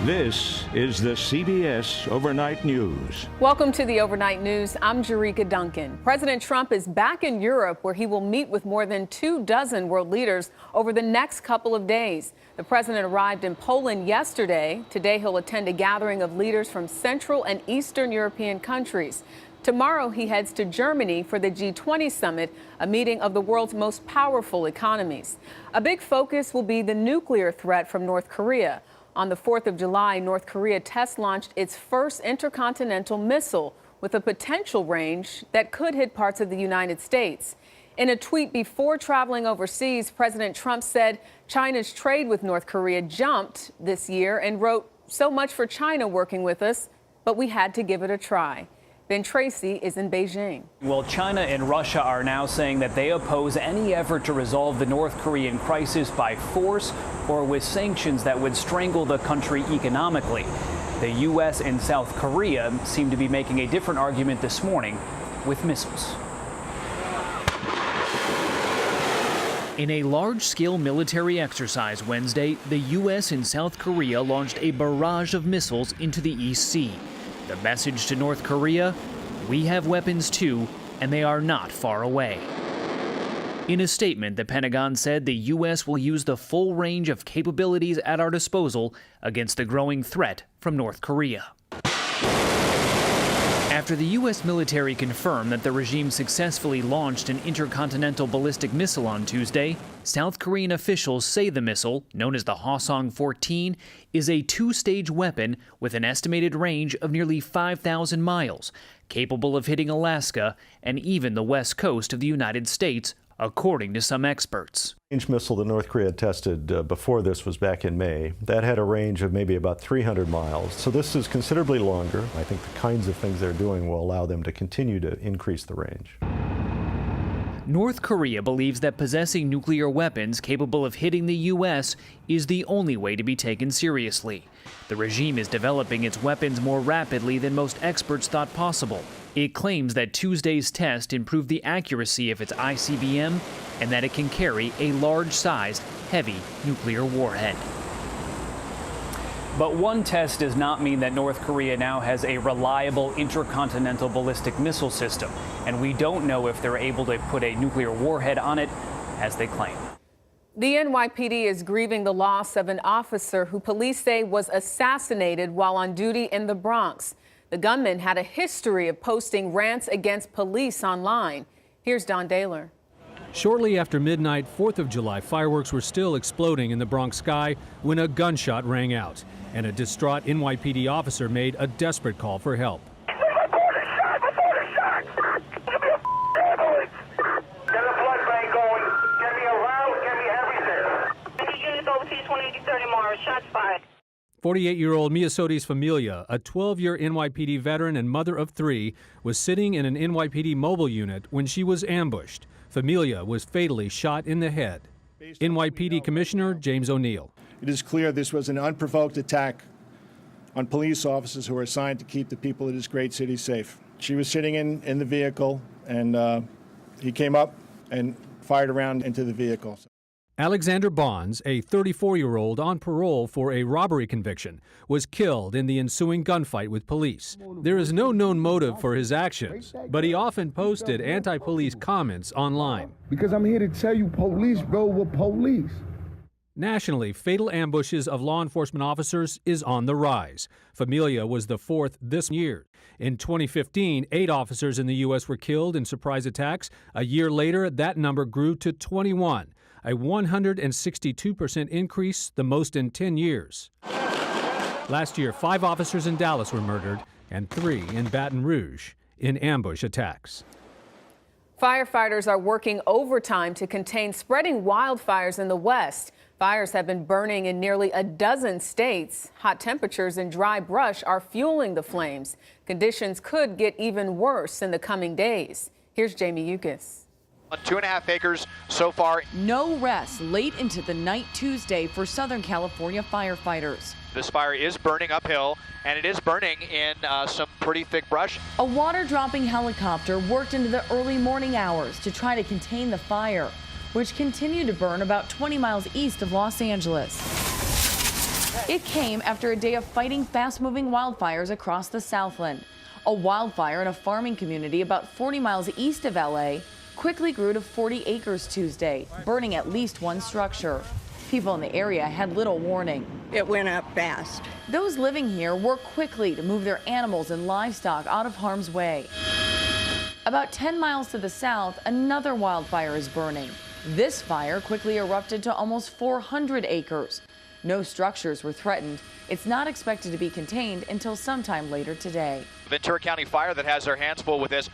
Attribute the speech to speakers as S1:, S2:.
S1: This is the CBS Overnight News.
S2: Welcome to the Overnight News. I'm Jericka Duncan. President Trump is back in Europe, where he will meet with more than 24 world leaders over the next couple of days. The president arrived in Poland yesterday. Today, he'll attend a gathering of leaders from Central and Eastern European countries. Tomorrow, he heads to Germany for the G20 summit, a meeting of the world's most powerful economies. A big focus will be the nuclear threat from North Korea. On the 4th of July, North Korea test-launched its first intercontinental missile with a potential range that could hit parts of the United States. In a tweet before traveling overseas, President Trump said China's trade with North Korea jumped this year and wrote, "So much for China working with us, but we had to give it a try." Ben Tracy is in Beijing.
S3: Well, China and Russia are now saying that they oppose any effort to resolve the North Korean crisis by force or with sanctions that would strangle the country economically. The U.S. and South Korea seem to be making a different argument this morning with missiles. In a large-scale military exercise Wednesday, the U.S. and South Korea launched a barrage of missiles into the East Sea. The message to North Korea: we have weapons too, and they are not far away. In a statement, the Pentagon said the U.S. will use the full range of capabilities at our disposal against the growing threat from North Korea. After the U.S. military confirmed that the regime successfully launched an intercontinental ballistic missile on Tuesday, South Korean officials say the missile, known as the Hwasong-14, is a two-stage weapon with an estimated range of nearly 5,000 miles, capable of hitting Alaska and even the west coast of the United States, according to some experts.
S4: The range missile that North Korea tested before this was back in May. That had a range of maybe about 300 miles. So this is considerably longer. I think the kinds of things they're doing will allow them to continue to increase the range.
S3: North Korea believes that possessing nuclear weapons capable of hitting the U.S. is the only way to be taken seriously. The regime is developing its weapons more rapidly than most experts thought possible. It claims that Tuesday's test improved the accuracy of its ICBM and that it can carry a large-sized, heavy nuclear warhead. But one test does not mean that North Korea now has a reliable intercontinental ballistic missile system, and we don't know if they're able to put a nuclear warhead on it, as they claim.
S2: The NYPD is grieving the loss of an officer who police say was assassinated while on duty in the Bronx. The gunman had a history of posting rants against police online. Here's Dahler.
S5: Shortly after midnight, 4th of July, fireworks were still exploding in the Bronx sky when a gunshot rang out, and a distraught NYPD officer made a desperate call for help.
S6: Shots fired.
S5: 48-year-old Miasoti's Familia, a 12-year NYPD veteran and mother of 3, was sitting in an NYPD mobile unit when she was ambushed. Familia was fatally shot in the head. NYPD Commissioner James O'Neill.
S7: It is clear this was an unprovoked attack on police officers who are assigned to keep the people of this great city safe. She was sitting in the vehicle, and he came up and fired a round into the vehicle.
S5: Alexander Bonds, a 34-year-old on parole for a robbery conviction, was killed in the ensuing gunfight with police. There is no known motive for his actions, but he often posted anti-police comments online.
S8: Because I'm here to tell you, police go with police.
S5: Nationally, fatal ambushes of law enforcement officers is on the rise. Familia was the 4th this year. In 2015, 8 officers in the U.S. were killed in surprise attacks. A year later, that number grew to 21. A 162% increase, the most in 10 years. Last year, 5 officers in Dallas were murdered and 3 in Baton Rouge in ambush attacks.
S2: Firefighters are working overtime to contain spreading wildfires in the West. Fires have been burning in nearly a dozen states. Hot temperatures and dry brush are fueling the flames. Conditions could get even worse in the coming days. Here's Jamie Yuccas.
S9: On 2.5 acres so far.
S10: No rest late into the night Tuesday for Southern California firefighters.
S9: This fire is burning uphill, and it is burning in some pretty thick brush.
S10: A water-dropping helicopter worked into the early morning hours to try to contain the fire, which continued to burn about 20 miles east of Los Angeles. It came after a day of fighting fast-moving wildfires across the Southland. A wildfire in a farming community about 40 miles east of LA quickly grew to 40 acres Tuesday, burning at least one structure. People in the area had little warning.
S6: It went up fast.
S10: Those living here worked quickly to move their animals and livestock out of harm's way. About 10 miles to the south, another wildfire is burning. This fire quickly erupted to almost 400 acres. No structures were threatened. It's not expected to be contained until sometime later today.
S9: Ventura County Fire that has their hands full with this.